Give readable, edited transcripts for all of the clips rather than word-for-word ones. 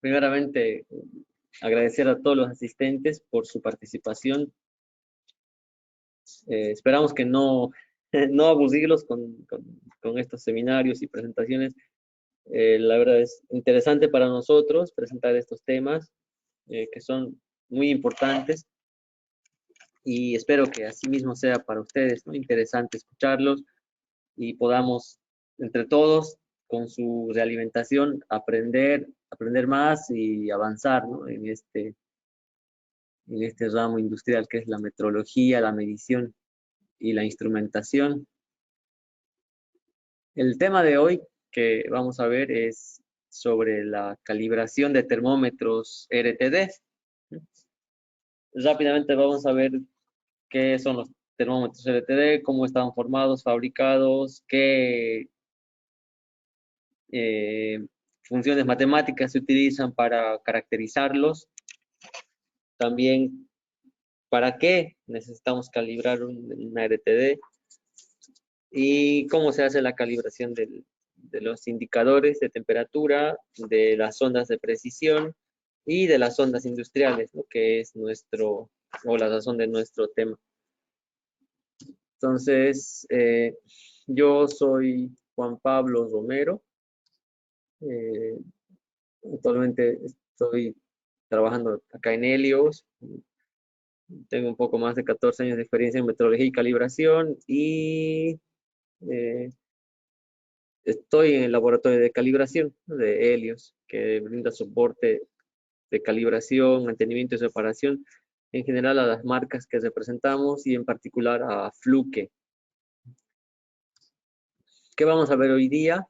Primeramente, agradecer a todos los asistentes por su participación. Esperamos que no, no aburrirlos con estos seminarios y presentaciones. La verdad es interesante para nosotros presentar estos temas que son muy importantes y espero que así mismo sea para ustedes, ¿no? Interesante escucharlos y podamos entre todos con su realimentación aprender más y avanzar, ¿no? en este ramo industrial que es la metrología, la medición y la instrumentación. El tema de hoy que vamos a ver es sobre la calibración de termómetros RTD. Rápidamente vamos a ver qué son los termómetros RTD, cómo están formados, fabricados, qué funciones matemáticas se utilizan para caracterizarlos. También, ¿para qué necesitamos calibrar una RTD? Y cómo se hace la calibración de los indicadores de temperatura, de las ondas de precisión y de las ondas industriales, ¿no? Que es la razón de nuestro tema. Entonces, yo soy Juan Pablo Romero. Actualmente estoy trabajando acá en Helios. Tengo un poco más de 14 años de experiencia en metrología y calibración y estoy en el laboratorio de calibración, ¿no? De Helios, que brinda soporte de calibración, mantenimiento y reparación en general a las marcas que representamos y en particular a Fluke. ¿Qué vamos a ver hoy día?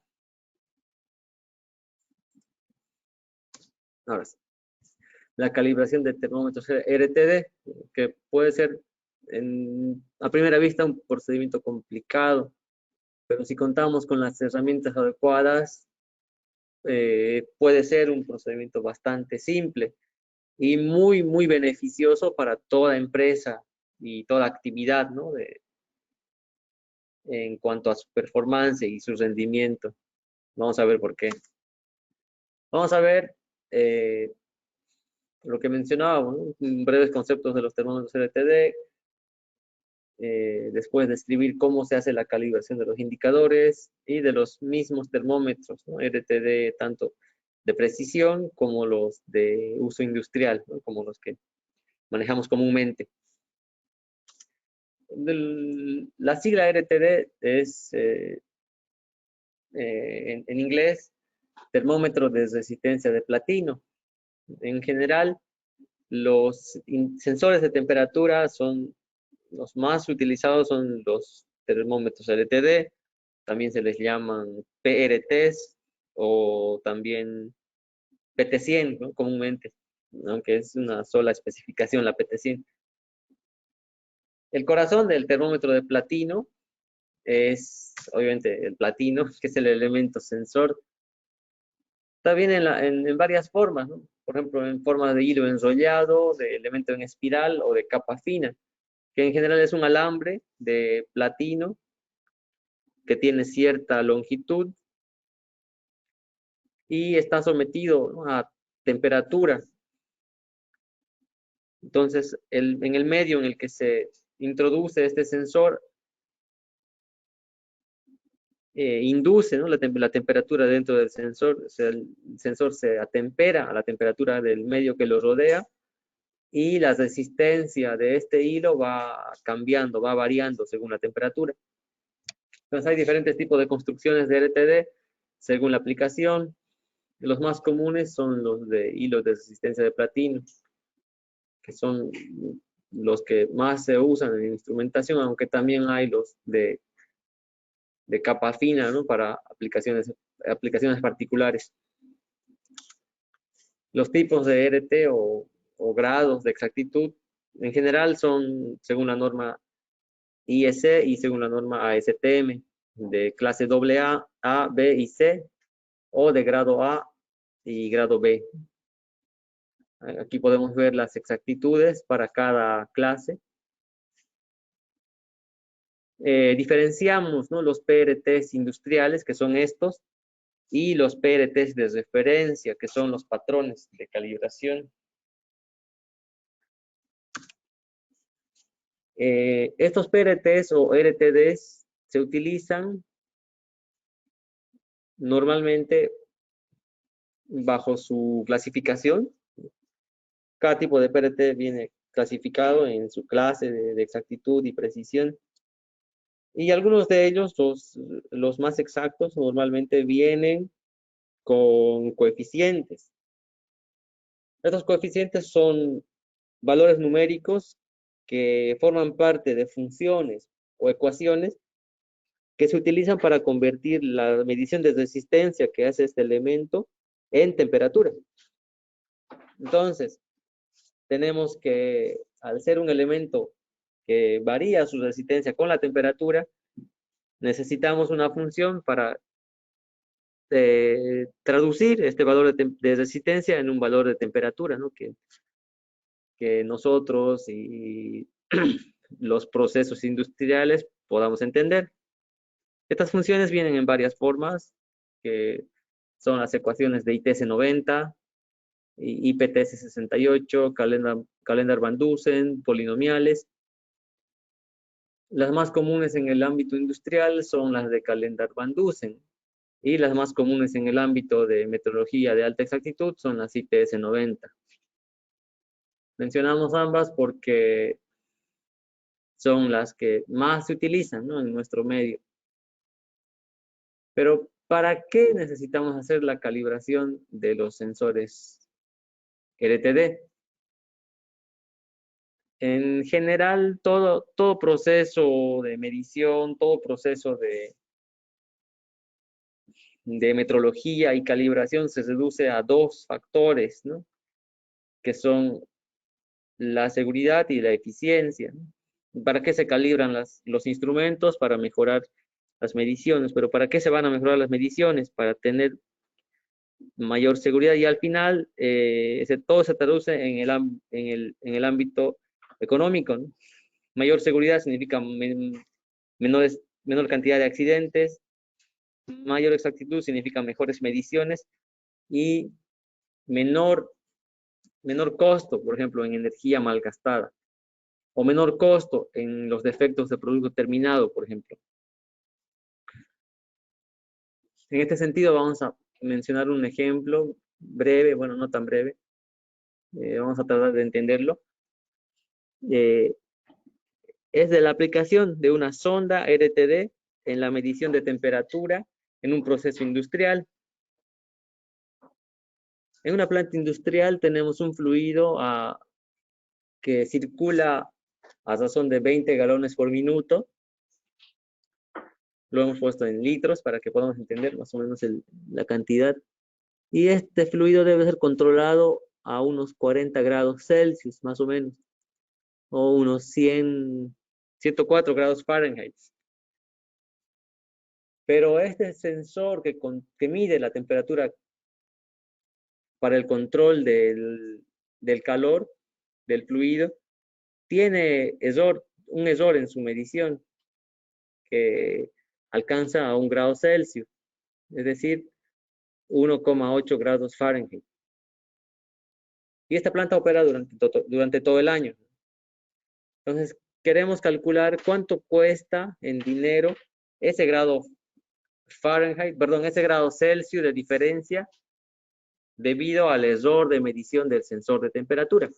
Ahora sí. La calibración de termómetros RTD, que puede ser a primera vista un procedimiento complicado, pero si contamos con las herramientas adecuadas, puede ser un procedimiento bastante simple y muy beneficioso para toda empresa y toda actividad, ¿no? En cuanto a su performance y su rendimiento. Vamos a ver por qué. Vamos a ver lo que mencionábamos, ¿no? Breves conceptos de los termómetros RTD, después describir cómo se hace la calibración de los indicadores y de los mismos termómetros, ¿no? RTD tanto de precisión como los de uso industrial, ¿no? Como los que manejamos comúnmente. La sigla RTD es, en inglés, termómetro de resistencia de platino. En general, los sensores de temperatura son los más utilizados son los termómetros LTD, también se les llaman PRTs o también PT100, ¿no? Comúnmente, aunque es una sola especificación la PT100. El corazón del termómetro de platino es obviamente el platino, que es el elemento sensor. Está bien en varias formas, ¿no? Por ejemplo, en forma de hilo enrollado, de elemento en espiral o de capa fina, que en general es un alambre de platino que tiene cierta longitud y está sometido, ¿no? A temperatura. Entonces, en el medio en el que se introduce este sensor, induce, ¿no? la temperatura dentro del sensor, o sea, el sensor se atempera a la temperatura del medio que lo rodea y la resistencia de este hilo va cambiando, va variando según la temperatura. Entonces hay diferentes tipos de construcciones de RTD según la aplicación. Los más comunes son los de hilos de resistencia de platino, que son los que más se usan en instrumentación, aunque también hay los de capa fina, ¿no? Para aplicaciones particulares. Los tipos de RT o grados de exactitud en general son según la norma IEC y según la norma ASTM, de clase AA, A, B y C, o de grado A y grado B. Aquí podemos ver las exactitudes para cada clase. Diferenciamos, ¿no? Los PRTs industriales, que son estos, y los PRTs de referencia, que son los patrones de calibración. Estos PRTs o RTDs se utilizan normalmente bajo su clasificación. Cada tipo de PRT viene clasificado en su clase de exactitud y precisión. Y algunos de ellos, los más exactos, normalmente vienen con coeficientes. Estos coeficientes son valores numéricos que forman parte de funciones o ecuaciones que se utilizan para convertir la medición de resistencia que hace este elemento en temperatura. Entonces, tenemos que, al ser un elemento que varía su resistencia con la temperatura, necesitamos una función para traducir este valor de resistencia en un valor de temperatura, ¿no? Que nosotros y los procesos industriales podamos entender. Estas funciones vienen en varias formas, que son las ecuaciones de ITS-90, IPTS-68, Calendar-Van Dusen, polinomiales. Las más comunes en el ámbito industrial son las de Calendar-Van Dusen, y las más comunes en el ámbito de metrología de alta exactitud son las ITS-90. Mencionamos ambas porque son las que más se utilizan, ¿no?, en nuestro medio. Pero, ¿para qué necesitamos hacer la calibración de los sensores LTD? En general, todo proceso de medición, todo proceso de metrología y calibración se reduce a dos factores, ¿no?, que son la seguridad y la eficiencia, ¿no? ¿Para qué se calibran los instrumentos? Para mejorar las mediciones. ¿Pero para qué se van a mejorar las mediciones? Para tener mayor seguridad, y al final todo se traduce en el ámbito económico, ¿no? Mayor seguridad significa menor cantidad de accidentes, mayor exactitud significa mejores mediciones y menor costo, por ejemplo, en energía malgastada, o menor costo en los defectos de producto terminado, por ejemplo. En este sentido, vamos a mencionar un ejemplo breve, bueno, no tan breve, vamos a tratar de entenderlo. Es de la aplicación de una sonda RTD en la medición de temperatura en un proceso industrial. En una planta industrial tenemos un fluido que circula a razón de 20 galones por minuto. Lo hemos puesto en litros para que podamos entender más o menos la cantidad. Y este fluido debe ser controlado a unos 40 grados Celsius, más o menos, o unos 104 grados Fahrenheit. Pero este sensor que mide la temperatura para el control del calor del fluido tiene un error en su medición que alcanza a 1 grado Celsius, es decir, 1,8 grados Fahrenheit. Y esta planta opera durante todo el año. Entonces, queremos calcular cuánto cuesta en dinero ese grado Fahrenheit, perdón, ese grado Celsius de diferencia debido al error de medición del sensor de temperatura.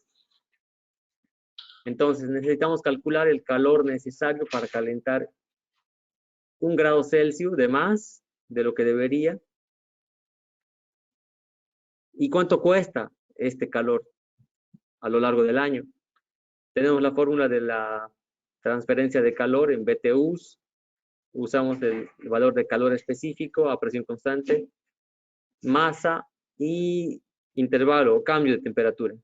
Entonces, necesitamos calcular el calor necesario para calentar 1 grado Celsius de más de lo que debería. ¿Y cuánto cuesta este calor a lo largo del año? Tenemos la fórmula de la transferencia de calor en BTUs. Usamos el valor de calor específico a presión constante, masa y intervalo o cambio de temperatura.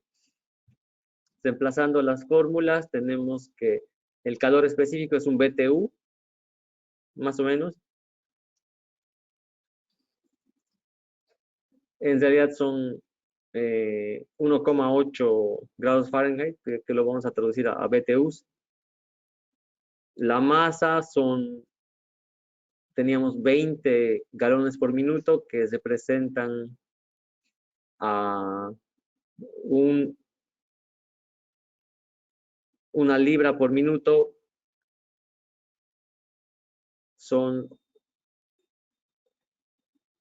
Reemplazando las fórmulas, tenemos que el calor específico es un BTU, más o menos. En realidad son 1,8 grados Fahrenheit, que lo vamos a traducir a BTUs. La masa son teníamos 20 galones por minuto que representan a una libra por minuto, son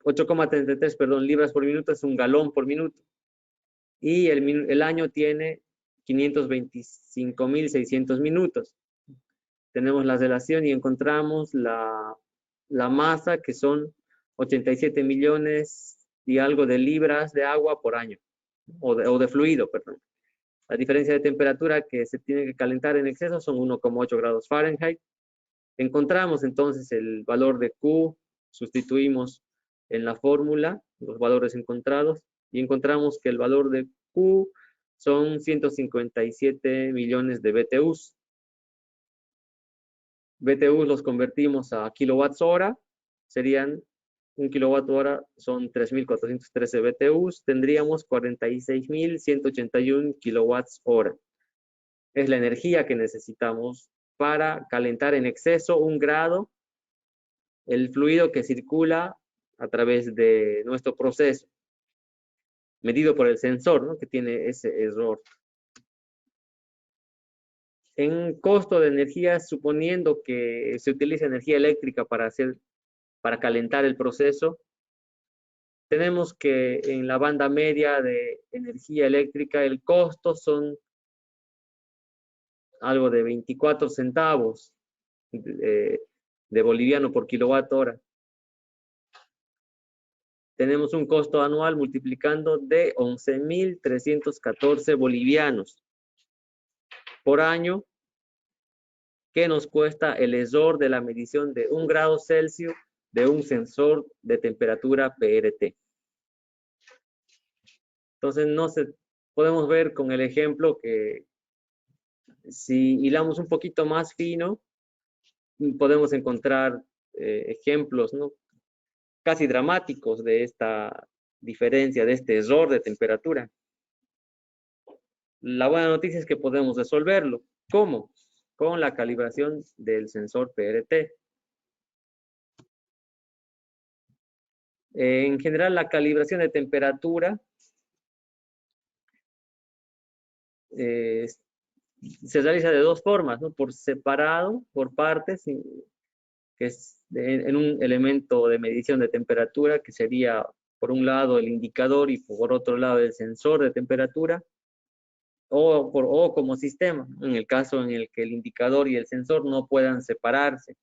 8,33, perdón, libras por minuto, es un galón por minuto. Y el año tiene 525.600 minutos. Tenemos la relación y encontramos la masa, que son 87 millones y algo de libras de agua por año, o de fluido, perdón. La diferencia de temperatura que se tiene que calentar en exceso son 1,8 grados Fahrenheit. Encontramos entonces el valor de Q, sustituimos en la fórmula los valores encontrados y encontramos que el valor de Q son 157 millones de BTUs. BTUs los convertimos a kilowatts hora, serían 1 kilowatt hora, son 3.413 BTUs, tendríamos 46.181 kilowatts hora. Es la energía que necesitamos para calentar en exceso 1 grado el fluido que circula a través de nuestro proceso, medido por el sensor, ¿no?, que tiene ese error. En costo de energía, suponiendo que se utiliza energía eléctrica para calentar el proceso, tenemos que en la banda media de energía eléctrica el costo son algo de 24 centavos de boliviano por kilowatt hora. Tenemos un costo anual multiplicando de 11.314 bolivianos por año, que nos cuesta el error de la medición de 1 grado Celsius de un sensor de temperatura PRT. Entonces, podemos ver con el ejemplo que si hilamos un poquito más fino, podemos encontrar ejemplos, ¿no?, casi dramáticos de esta diferencia, de este error de temperatura. La buena noticia es que podemos resolverlo. ¿Cómo? Con la calibración del sensor PRT. En general, la calibración de temperatura se realiza de dos formas, ¿no?, por separado, por partes, que es en un elemento de medición de temperatura, que sería por un lado el indicador y por otro lado el sensor de temperatura, o como sistema, en el caso en el que el indicador y el sensor no puedan separarse,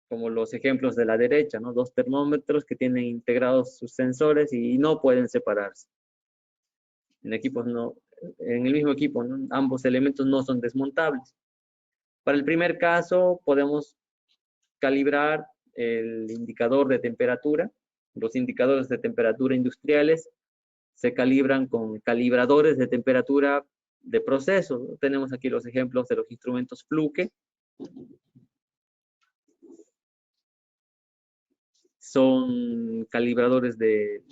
como los ejemplos de la derecha, ¿no?, dos termómetros que tienen integrados sus sensores y no pueden separarse. En el mismo equipo, ¿no?, ambos elementos no son desmontables. Para el primer caso, podemos calibrar el indicador de temperatura. Los indicadores de temperatura industriales se calibran con calibradores de temperatura de proceso. Tenemos aquí los ejemplos de los instrumentos Fluke. Son calibradores de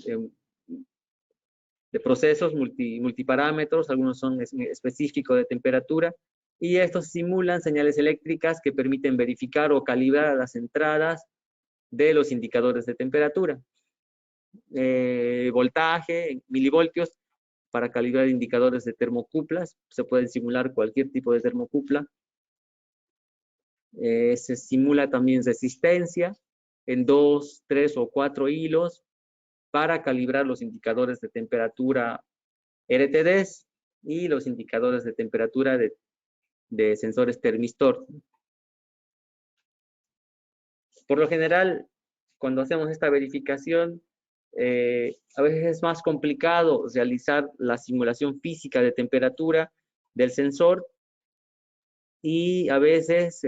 procesos multiparámetros, algunos son específicos de temperatura, y estos simulan señales eléctricas que permiten verificar o calibrar las entradas de los indicadores de temperatura. Voltaje, milivoltios, para calibrar indicadores de termocuplas, se puede simular cualquier tipo de termocupla. Se simula también resistencia en 2, 3 o 4 hilos para calibrar los indicadores de temperatura RTDs y los indicadores de temperatura de sensores termistor. Por lo general, cuando hacemos esta verificación, a veces es más complicado realizar la simulación física de temperatura del sensor y a veces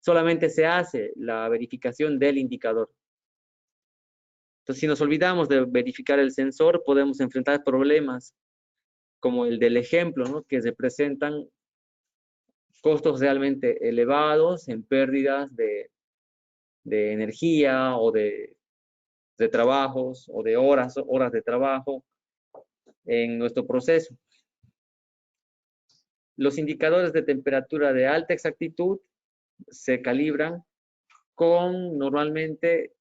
solamente se hace la verificación del indicador. Entonces, si nos olvidamos de verificar el sensor, podemos enfrentar problemas como el del ejemplo, ¿no?, que representan costos realmente elevados en pérdidas de energía o de trabajos o de horas de trabajo en nuestro proceso. Los indicadores de temperatura de alta exactitud se calibran con normalmente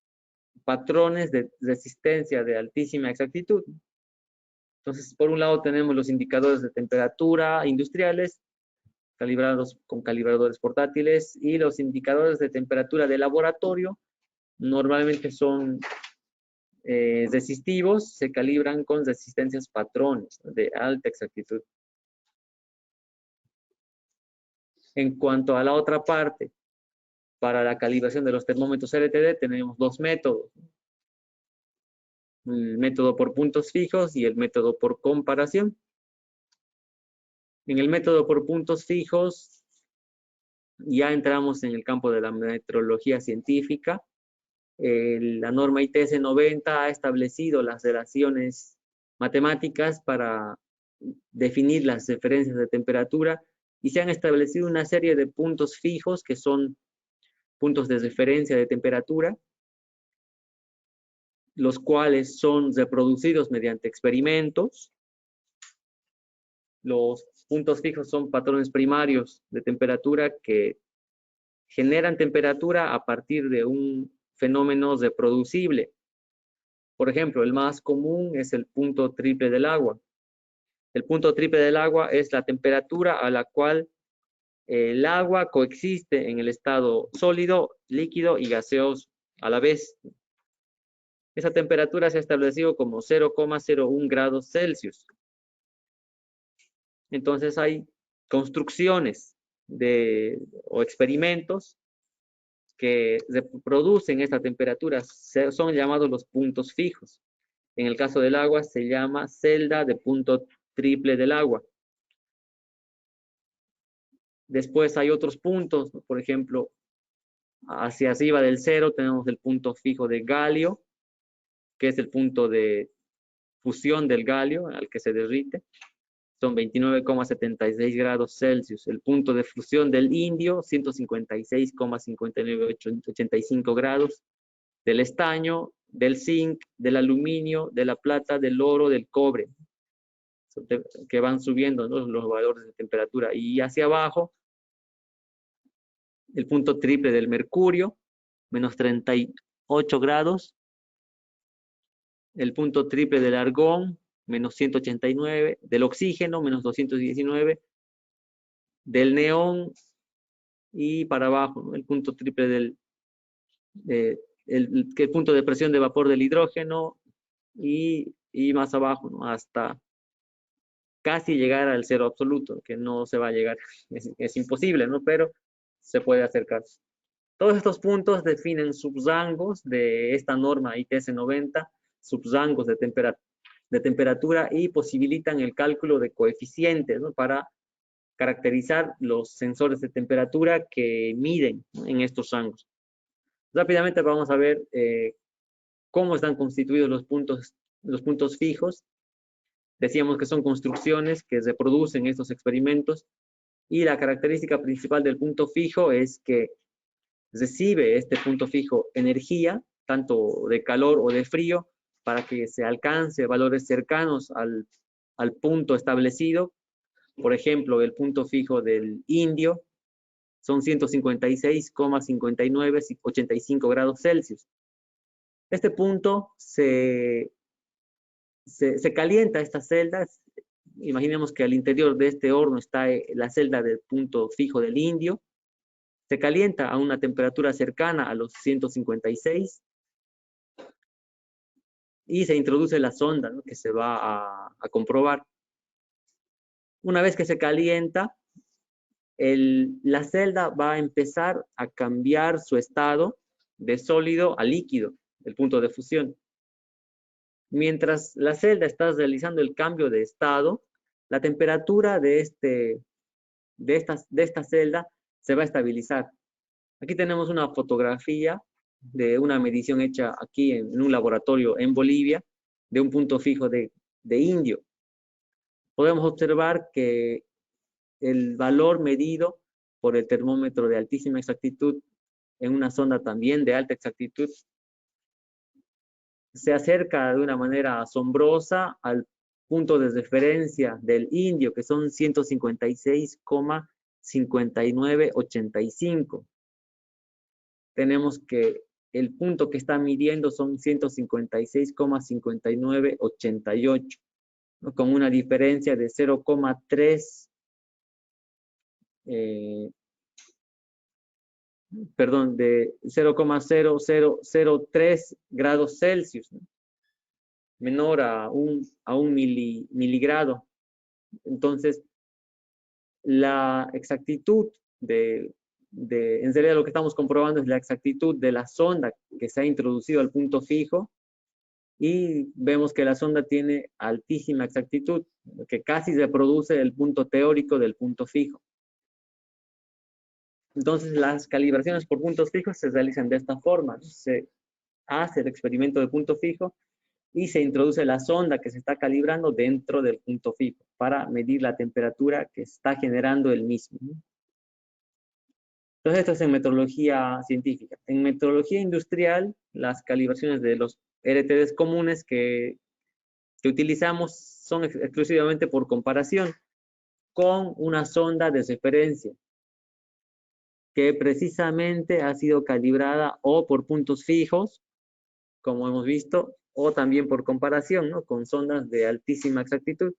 patrones de resistencia de altísima exactitud. Entonces, por un lado tenemos los indicadores de temperatura industriales, calibrados con calibradores portátiles, y los indicadores de temperatura de laboratorio, normalmente son resistivos, se calibran con resistencias patrones de alta exactitud. En cuanto a la otra parte, para la calibración de los termómetros LTD tenemos dos métodos. El método por puntos fijos y el método por comparación. En el método por puntos fijos ya entramos en el campo de la metrología científica. La norma ITS 90 ha establecido las relaciones matemáticas para definir las referencias de temperatura y se han establecido una serie de puntos fijos que son puntos de referencia de temperatura, los cuales son reproducidos mediante experimentos. Los puntos fijos son patrones primarios de temperatura que generan temperatura a partir de un fenómeno reproducible. Por ejemplo, el más común es el punto triple del agua. El punto triple del agua es la temperatura a la cual el agua coexiste en el estado sólido, líquido y gaseoso a la vez. Esa temperatura se ha establecido como 0,01 grados Celsius. Entonces hay construcciones o experimentos que reproducen esta temperatura, son llamados los puntos fijos. En el caso del agua se llama celda de punto triple del agua. Después hay otros puntos, por ejemplo, hacia arriba del cero tenemos el punto fijo de galio, que es el punto de fusión del galio al que se derrite. Son 29,76 grados Celsius. El punto de fusión del indio, 156,5985 grados. Del estaño, del zinc, del aluminio, de la plata, del oro, del cobre, que van subiendo, ¿no?, los valores de temperatura. Y hacia abajo, el punto triple del mercurio, menos 38 grados. El punto triple del argón, menos 189, del oxígeno, menos 219, del neón y para abajo, ¿no?, el punto triple del el punto de presión de vapor del hidrógeno y más abajo, ¿no?, hasta casi llegar al cero absoluto, que no se va a llegar, es imposible, ¿no?, pero se puede acercar. Todos estos puntos definen subrangos de esta norma ITS 90, subrangos de temperatura y posibilitan el cálculo de coeficientes, ¿no?, para caracterizar los sensores de temperatura que miden, ¿no?, en estos rangos. Rápidamente vamos a ver cómo están constituidos los puntos fijos. Decíamos que son construcciones que reproducen estos experimentos y la característica principal del punto fijo es que recibe este punto fijo energía, tanto de calor o de frío, para que se alcance valores cercanos al punto establecido. Por ejemplo, el punto fijo del indio son 156,5985 grados Celsius. Este punto se calienta estas celdas. Imaginemos que al interior de este horno está la celda del punto fijo del indio. Se calienta a una temperatura cercana a los 156 y se introduce la sonda, ¿no?, que se va a comprobar. Una vez que se calienta, la celda va a empezar a cambiar su estado de sólido a líquido, el punto de fusión. Mientras la celda está realizando el cambio de estado, la temperatura de esta celda se va a estabilizar. Aquí tenemos una fotografía de una medición hecha aquí en un laboratorio en Bolivia de un punto fijo de indio. Podemos observar que el valor medido por el termómetro de altísima exactitud en una sonda también de alta exactitud se acerca de una manera asombrosa al punto de referencia del indio, que son 156,5985. tenemos que el punto que está midiendo son 156,5988, ¿no? Con una diferencia de 0,3, perdón, de 0,0003 grados Celsius, ¿no? Menor a un miligrado. Entonces, la exactitud en realidad lo que estamos comprobando es la exactitud de la sonda que se ha introducido al punto fijo, y vemos que la sonda tiene altísima exactitud, que casi reproduce el punto teórico del punto fijo. Entonces, las calibraciones por puntos fijos se realizan de esta forma. Se hace el experimento de punto fijo y se introduce la sonda que se está calibrando dentro del punto fijo para medir la temperatura que está generando el mismo. Entonces, esto es en metrología científica. En metrología industrial, las calibraciones de los RTDs comunes que utilizamos son exclusivamente por comparación con una sonda de referencia que precisamente ha sido calibrada o por puntos fijos, como hemos visto, o también por comparación, ¿no? Con sondas de altísima exactitud.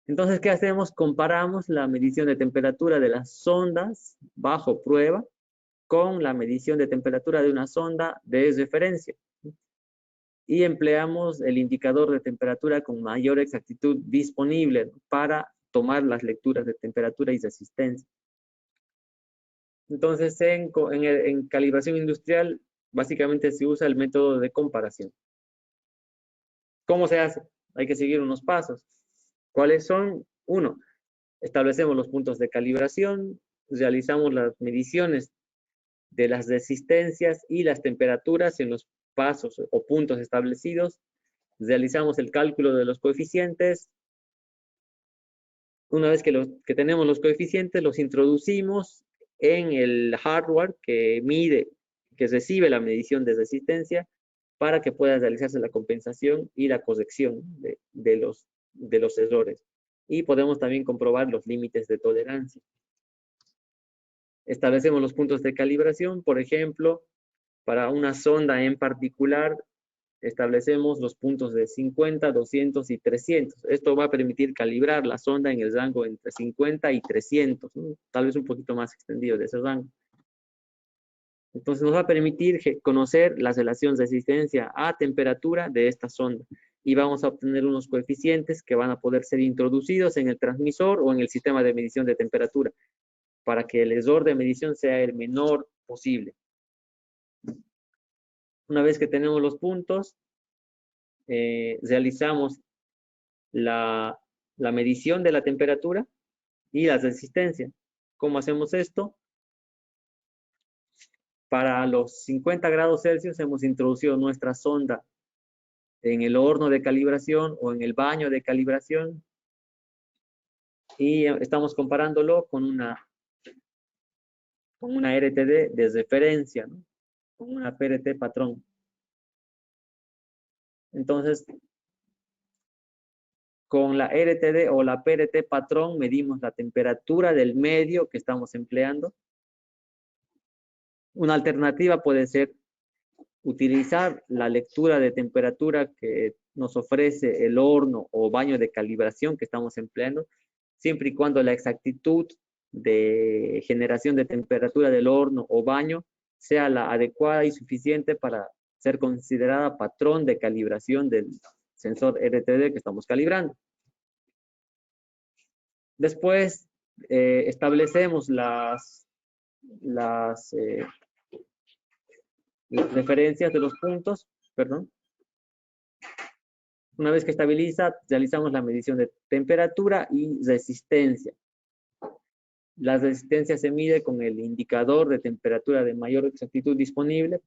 Entonces, ¿qué hacemos? Comparamos la medición de temperatura de las sondas bajo prueba con la medición de temperatura de una sonda de referencia. Y empleamos el indicador de temperatura con mayor exactitud disponible para tomar las lecturas de temperatura y resistencia. Entonces, en calibración industrial, básicamente se usa el método de comparación. ¿Cómo se hace? Hay que seguir unos pasos. ¿Cuáles son? 1. Establecemos los puntos de calibración, realizamos las mediciones de las resistencias y las temperaturas en los pasos o puntos establecidos, realizamos el cálculo de los coeficientes. Una vez que tenemos los coeficientes, los introducimos en el hardware que recibe la medición de resistencia para que pueda realizarse la compensación y la corrección de los errores. Y podemos también comprobar los límites de tolerancia. Establecemos los puntos de calibración, por ejemplo, para una sonda en particular, establecemos los puntos de 50, 200 y 300. Esto va a permitir calibrar la sonda en el rango entre 50 y 300, ¿no? Tal vez un poquito más extendido de ese rango. Entonces nos va a permitir conocer la relación resistencia a temperatura de esta sonda. Y vamos a obtener unos coeficientes que van a poder ser introducidos en el transmisor o en el sistema de medición de temperatura, para que el error de medición sea el menor posible. Una vez que tenemos los puntos, realizamos la medición de la temperatura y la resistencia. ¿Cómo hacemos esto? Para los 50 grados Celsius hemos introducido nuestra sonda en el horno de calibración o en el baño de calibración y estamos comparándolo con una RTD de referencia, ¿no? Con una PRT patrón. Entonces, con la RTD o la PRT patrón medimos la temperatura del medio que estamos empleando. Una alternativa puede ser utilizar la lectura de temperatura que nos ofrece el horno o baño de calibración que estamos empleando, siempre y cuando la exactitud de generación de temperatura del horno o baño sea la adecuada y suficiente para ser considerada patrón de calibración del sensor RTD que estamos calibrando. Después establecemos las referencias de los puntos, perdón. Una vez que estabiliza, realizamos la medición de temperatura y resistencia. La resistencia se mide con el indicador de temperatura de mayor exactitud disponible.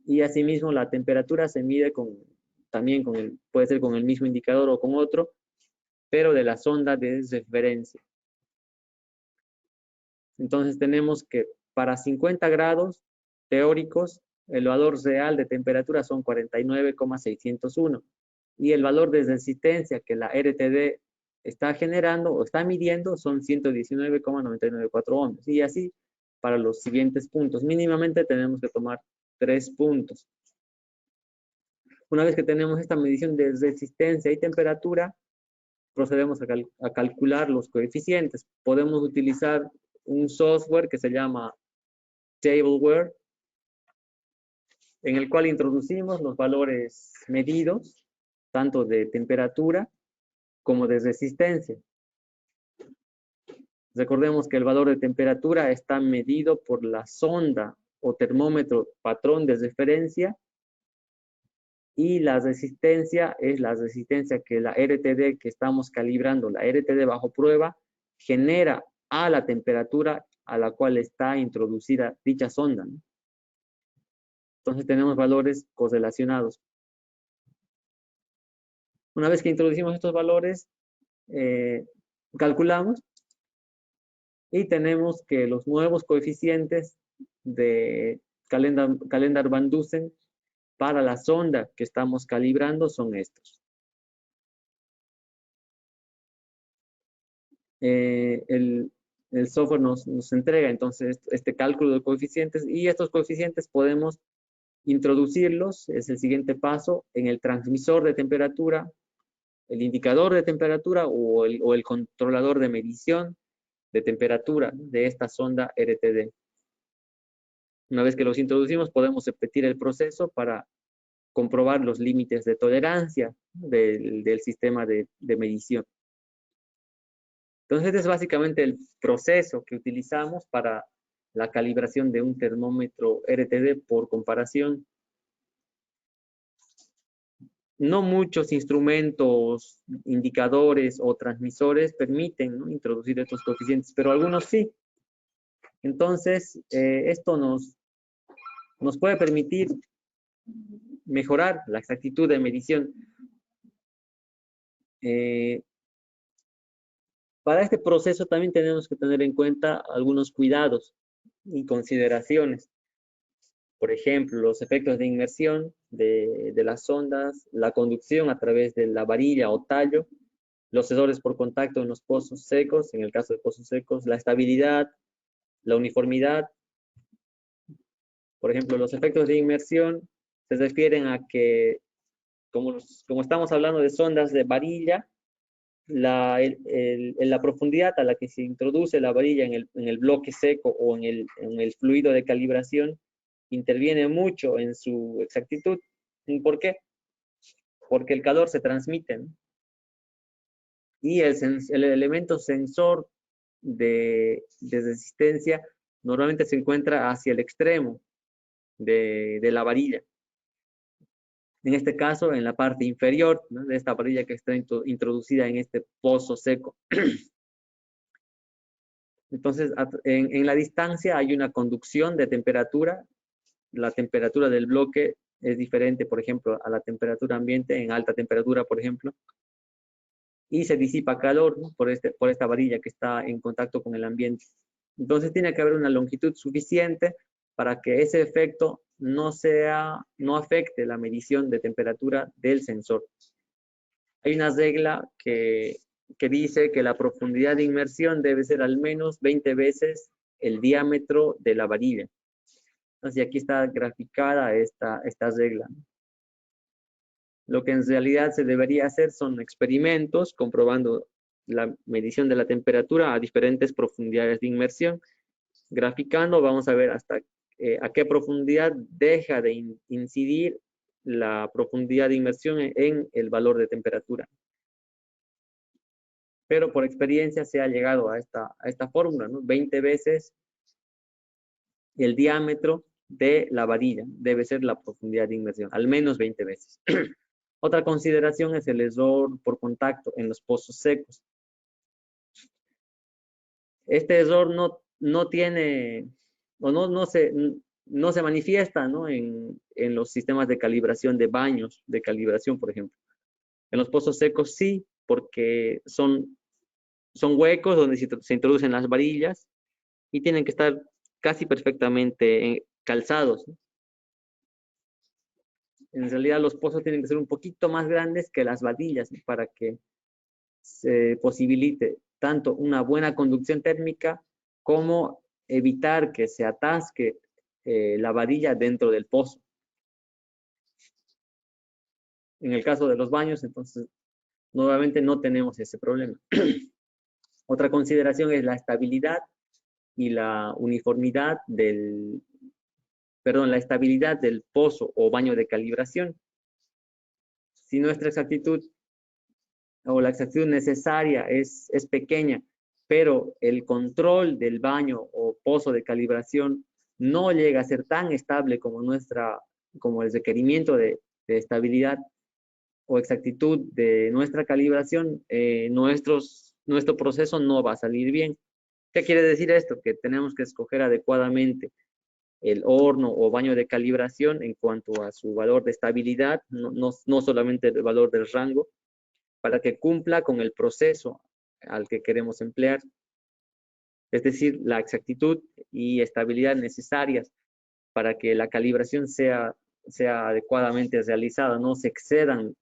Y asimismo la temperatura se mide puede ser con el mismo indicador o con otro, pero de la sonda de referencia. Entonces tenemos que para 50 grados teóricos, el valor real de temperatura son 49,601. Y el valor de resistencia que la RTD está generando o está midiendo son 119,994 ohmios. Y así para los siguientes puntos. Mínimamente tenemos que tomar 3 puntos. Una vez que tenemos esta medición de resistencia y temperatura, procedemos a calcular los coeficientes. Podemos utilizar un software que se llama Tableware, en el cual introducimos los valores medidos, tanto de temperatura como de resistencia. Recordemos que el valor de temperatura está medido por la sonda o termómetro patrón de referencia, y la resistencia es la resistencia que la RTD que estamos calibrando, la RTD bajo prueba, genera a la temperatura a la cual está introducida dicha sonda, ¿no? Entonces tenemos valores correlacionados. Una vez que introducimos estos valores, calculamos y tenemos que los nuevos coeficientes de Calendar-Van Dusen para la sonda que estamos calibrando son estos. El software nos entrega entonces este cálculo de coeficientes, y estos coeficientes podemos introducirlos, es el siguiente paso, en el transmisor de temperatura, el indicador de temperatura o el controlador de medición de temperatura de esta sonda RTD. Una vez que los introducimos, podemos repetir el proceso para comprobar los límites de tolerancia del sistema de medición. Entonces, este es básicamente el proceso que utilizamos para la calibración de un termómetro RTD por comparación. No muchos instrumentos, indicadores o transmisores permiten, ¿no?, introducir estos coeficientes, pero algunos sí. Entonces, esto nos puede permitir mejorar la exactitud de medición. Para este proceso también tenemos que tener en cuenta algunos cuidados y consideraciones. Por ejemplo, los efectos de inmersión de las ondas, la conducción a través de la varilla o tallo, los sensores por contacto en los pozos secos, en el caso de pozos secos, la estabilidad, la uniformidad. Por ejemplo, los efectos de inmersión se refieren a que, como estamos hablando de sondas de varilla, la profundidad a la que se introduce la varilla en el bloque seco o en el fluido de calibración interviene mucho en su exactitud. ¿Por qué? Porque el calor se transmite, ¿no? Y el elemento sensor de resistencia normalmente se encuentra hacia el extremo de la varilla. En este caso, en la parte inferior, ¿no?, de esta varilla que está introducida en este pozo seco. Entonces, en la distancia hay una conducción de temperatura. La temperatura del bloque es diferente, por ejemplo, a la temperatura ambiente, en alta temperatura, por ejemplo. Y se disipa calor, ¿no?, por esta varilla que está en contacto con el ambiente. Entonces, tiene que haber una longitud suficiente para que ese efecto no afecte la medición de temperatura del sensor. Hay una regla que dice que la profundidad de inmersión debe ser al menos 20 veces el diámetro de la varilla. Entonces, aquí está graficada esta regla. Lo que en realidad se debería hacer son experimentos comprobando la medición de la temperatura a diferentes profundidades de inmersión. Graficando, vamos a ver hasta a qué profundidad deja de incidir la profundidad de inmersión en el valor de temperatura. Pero por experiencia se ha llegado a esta fórmula, ¿no? 20 veces el diámetro de la varilla debe ser la profundidad de inmersión, al menos 20 veces. Otra consideración es el error por contacto en los pozos secos. Este error no tiene, o no se manifiesta, ¿no?, en los sistemas de calibración de baños, de calibración, por ejemplo. En los pozos secos sí, porque son huecos donde se introducen las varillas y tienen que estar casi perfectamente calzados, ¿no? En realidad los pozos tienen que ser un poquito más grandes que las varillas, ¿no?, para que se posibilite tanto una buena conducción térmica como evitar que se atasque la varilla dentro del pozo. En el caso de los baños, entonces, nuevamente no tenemos ese problema. Otra consideración es la estabilidad y la uniformidad la estabilidad del pozo o baño de calibración. Si nuestra exactitud o la exactitud necesaria es pequeña, pero el control del baño o pozo de calibración no llega a ser tan estable como el requerimiento de estabilidad o exactitud de nuestra calibración, nuestro proceso no va a salir bien. ¿Qué quiere decir esto? Que tenemos que escoger adecuadamente el horno o baño de calibración en cuanto a su valor de estabilidad, no solamente el valor del rango, para que cumpla con el proceso al que queremos emplear. Es decir, la exactitud y estabilidad necesarias para que la calibración sea adecuadamente realizada, no se excedan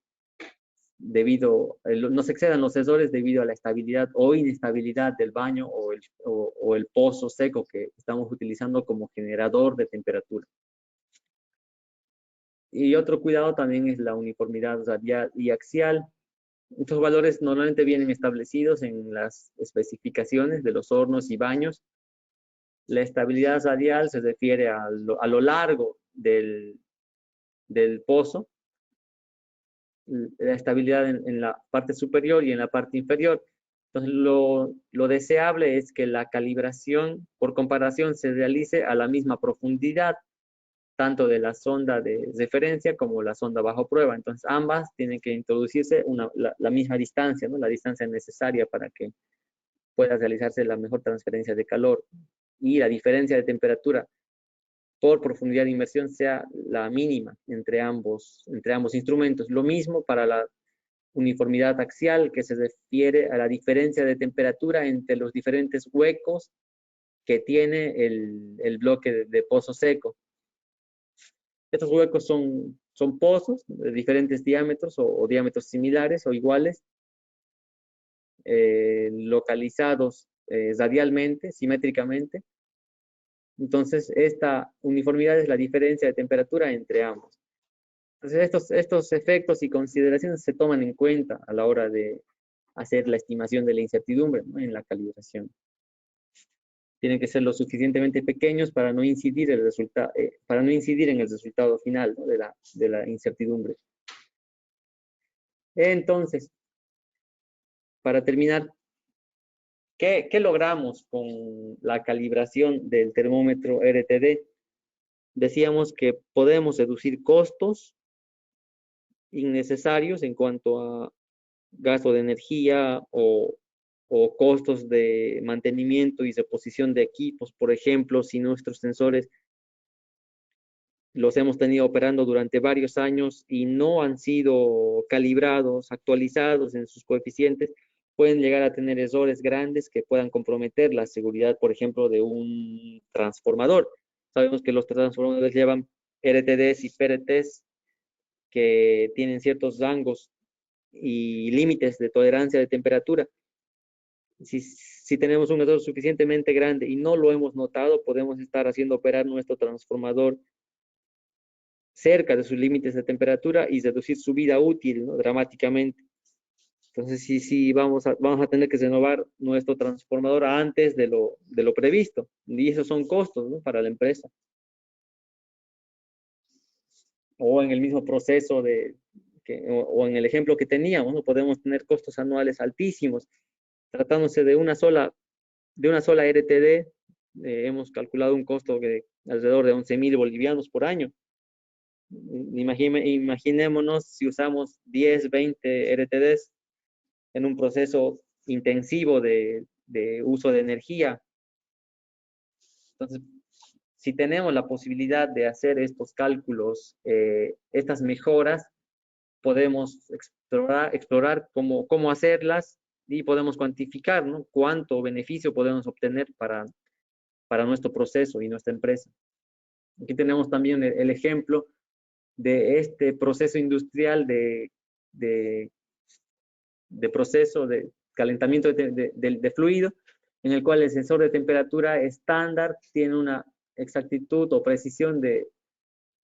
los sensores debido a la estabilidad o inestabilidad del baño o el pozo seco que estamos utilizando como generador de temperatura. Y otro cuidado también es la uniformidad radial y axial. Estos valores normalmente vienen establecidos en las especificaciones de los hornos y baños. La estabilidad radial se refiere a lo largo del pozo, la estabilidad en la parte superior y en la parte inferior. Entonces, lo deseable es que la calibración, por comparación, se realice a la misma profundidad, tanto de la sonda de referencia como la sonda bajo prueba. Entonces, ambas tienen que introducirse la misma distancia, ¿no? La distancia necesaria para que pueda realizarse la mejor transferencia de calor y la diferencia de temperatura por profundidad de inmersión sea la mínima entre ambos instrumentos. Lo mismo para la uniformidad axial, que se refiere a la diferencia de temperatura entre los diferentes huecos que tiene el bloque de pozo seco. Estos huecos son pozos de diferentes diámetros o diámetros similares o iguales, localizados radialmente, simétricamente. Entonces, esta uniformidad es la diferencia de temperatura entre ambos. Entonces, estos efectos y consideraciones se toman en cuenta a la hora de hacer la estimación de la incertidumbre, ¿no? En la calibración. Tienen que ser lo suficientemente pequeños para no incidir, en el resultado final, ¿no? de la incertidumbre. Entonces, para terminar, ¿qué logramos con la calibración del termómetro RTD? Decíamos que podemos reducir costos innecesarios en cuanto a gasto de energía o costos de mantenimiento y reposición de equipos. Por ejemplo, si nuestros sensores los hemos tenido operando durante varios años y no han sido calibrados, actualizados en sus coeficientes, pueden llegar a tener errores grandes que puedan comprometer la seguridad, por ejemplo, de un transformador. Sabemos que los transformadores llevan RTDs y PRTs que tienen ciertos rangos y límites de tolerancia de temperatura. Si tenemos un error suficientemente grande y no lo hemos notado, podemos estar haciendo operar nuestro transformador cerca de sus límites de temperatura y reducir su vida útil, ¿no? Dramáticamente. Entonces, sí vamos a tener que renovar nuestro transformador antes de lo previsto. Y esos son costos, ¿no? Para la empresa. O en el mismo proceso o en el ejemplo que teníamos, ¿no? Podemos tener costos anuales altísimos. Tratándose de una sola RTD, hemos calculado un costo de alrededor de 11.000 bolivianos por año. Imaginémonos si usamos 10, 20 RTDs en un proceso intensivo de uso de energía. Entonces, si tenemos la posibilidad de hacer estos cálculos, estas mejoras, podemos explorar cómo hacerlas y podemos cuantificar, ¿no? Cuánto beneficio podemos obtener para nuestro proceso y nuestra empresa. Aquí tenemos también el ejemplo de este proceso industrial de de proceso de calentamiento de fluido, en el cual el sensor de temperatura estándar tiene una exactitud o precisión de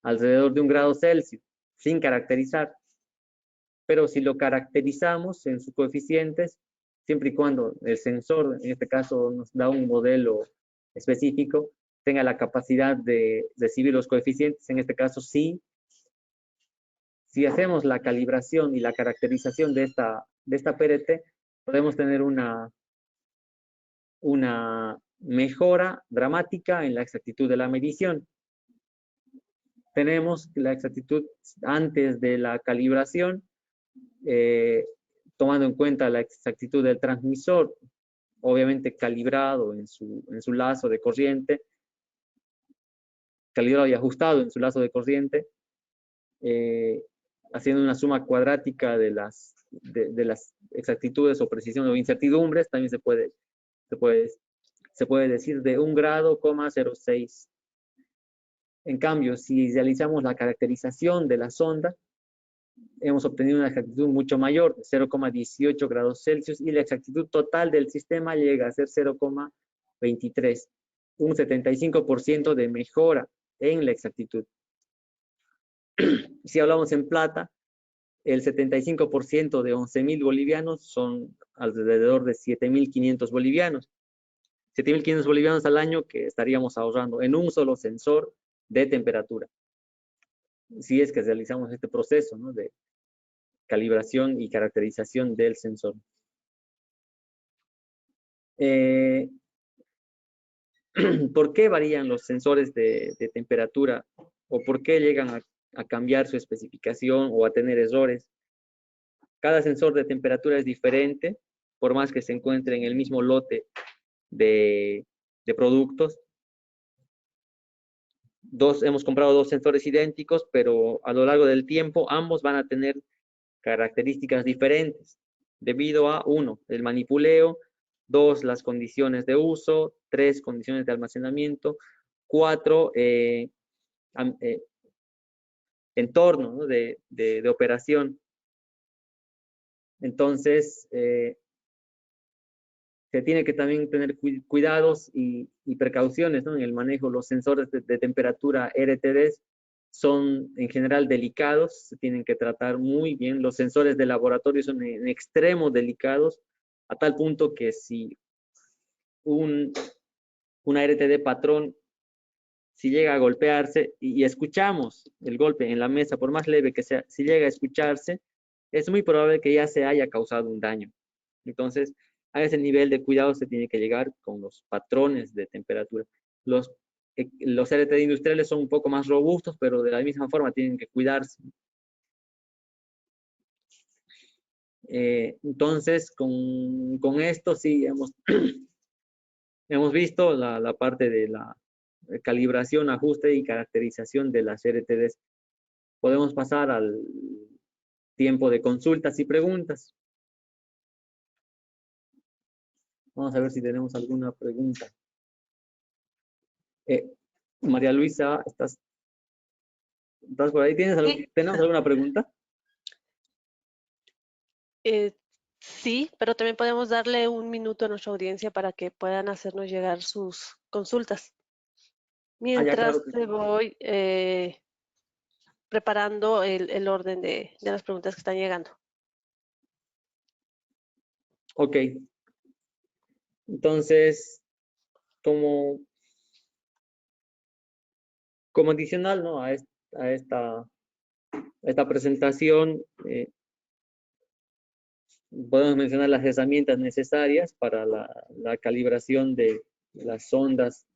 alrededor de 1 grado Celsius, sin caracterizar. Pero si lo caracterizamos en sus coeficientes, siempre y cuando el sensor, en este caso, nos da un modelo específico, tenga la capacidad de recibir los coeficientes, en este caso sí. Si hacemos la calibración y la caracterización de esta PRT, podemos tener una mejora dramática en la exactitud de la medición. Tenemos la exactitud antes de la calibración, tomando en cuenta la exactitud del transmisor, obviamente calibrado en su lazo de corriente, calibrado y ajustado en su lazo de corriente, haciendo una suma cuadrática de las exactitudes o precisión o incertidumbres, también se puede decir de 1 grado, 0,06. En cambio, si realizamos la caracterización de la sonda, hemos obtenido una exactitud mucho mayor, 0,18 grados Celsius, y la exactitud total del sistema llega a ser 0,23, un 75% de mejora en la exactitud. Si hablamos en plata, el 75% de 11.000 bolivianos son alrededor de 7.500 bolivianos. 7.500 bolivianos al año que estaríamos ahorrando en un solo sensor de temperatura. Si es que realizamos este proceso, ¿no?, de calibración y caracterización del sensor. ¿Por qué varían los sensores de temperatura? ¿O por qué llegan a cambiar su especificación o a tener errores? Cada sensor de temperatura es diferente, por más que se encuentre en el mismo lote de productos. Hemos comprado 2 sensores idénticos, pero a lo largo del tiempo ambos van a tener características diferentes, debido a 1, el manipuleo; 2, las condiciones de uso; 3, condiciones de almacenamiento; 4, entorno, ¿no?, de operación. Entonces, se tiene que también tener cuidados y precauciones, ¿no?, en el manejo. Los sensores de temperatura RTDs son en general delicados, se tienen que tratar muy bien. Los sensores de laboratorio son en extremo delicados, a tal punto que si una RTD patrón, si llega a golpearse y escuchamos el golpe en la mesa, por más leve que sea, si llega a escucharse, es muy probable que ya se haya causado un daño. Entonces, a ese nivel de cuidado se tiene que llegar con los patrones de temperatura. Los RTD industriales son un poco más robustos, pero de la misma forma tienen que cuidarse. Entonces, con esto sí hemos visto la parte de la calibración, ajuste y caracterización de las RTDs. Podemos pasar al tiempo de consultas y preguntas. Vamos a ver si tenemos alguna pregunta. María Luisa, ¿estás por ahí? Sí. ¿Tenemos alguna pregunta? Sí, pero también podemos darle 1 minuto a nuestra audiencia para que puedan hacernos llegar sus consultas. Ya, Mientras claro que sí. voy preparando el orden de las preguntas que están llegando. Ok. Entonces, como adicional, ¿no?, a esta presentación, podemos mencionar las herramientas necesarias para la calibración de las sondas.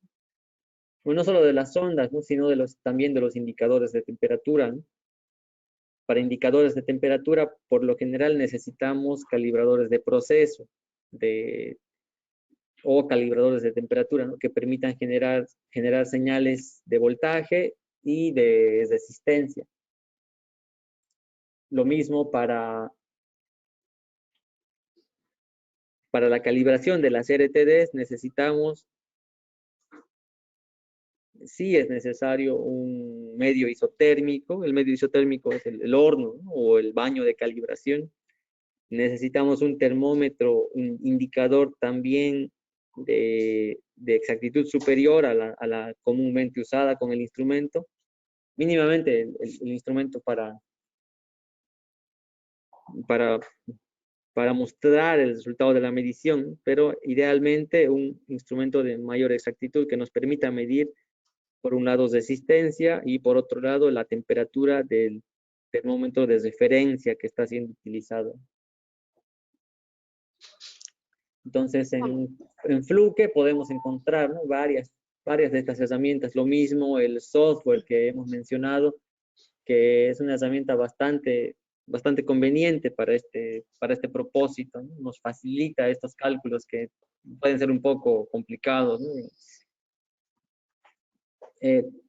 Bueno, no solo de las sondas, ¿no?, sino también de los indicadores de temperatura, ¿no? Para indicadores de temperatura, por lo general necesitamos calibradores de proceso o calibradores de temperatura, ¿no?, que permitan generar señales de voltaje y de resistencia. Lo mismo para la calibración de las RTDs necesitamos, sí es necesario un medio isotérmico. El medio isotérmico es el horno, ¿no?, o el baño de calibración. necesitamos un termómetro, un indicador también de exactitud superior a la comúnmente usada con el instrumento, mínimamente el instrumento para, para mostrar el resultado de la medición, pero idealmente un instrumento de mayor exactitud que nos permita medir, por un lado, resistencia y por otro lado, la temperatura del termómetro de referencia que está siendo utilizado. Entonces, en Fluke podemos encontrar, ¿no?, varias de estas herramientas. Lo mismo el software que hemos mencionado, que es una herramienta bastante conveniente para este propósito, ¿no? Nos facilita estos cálculos que pueden ser un poco complicados, ¿no?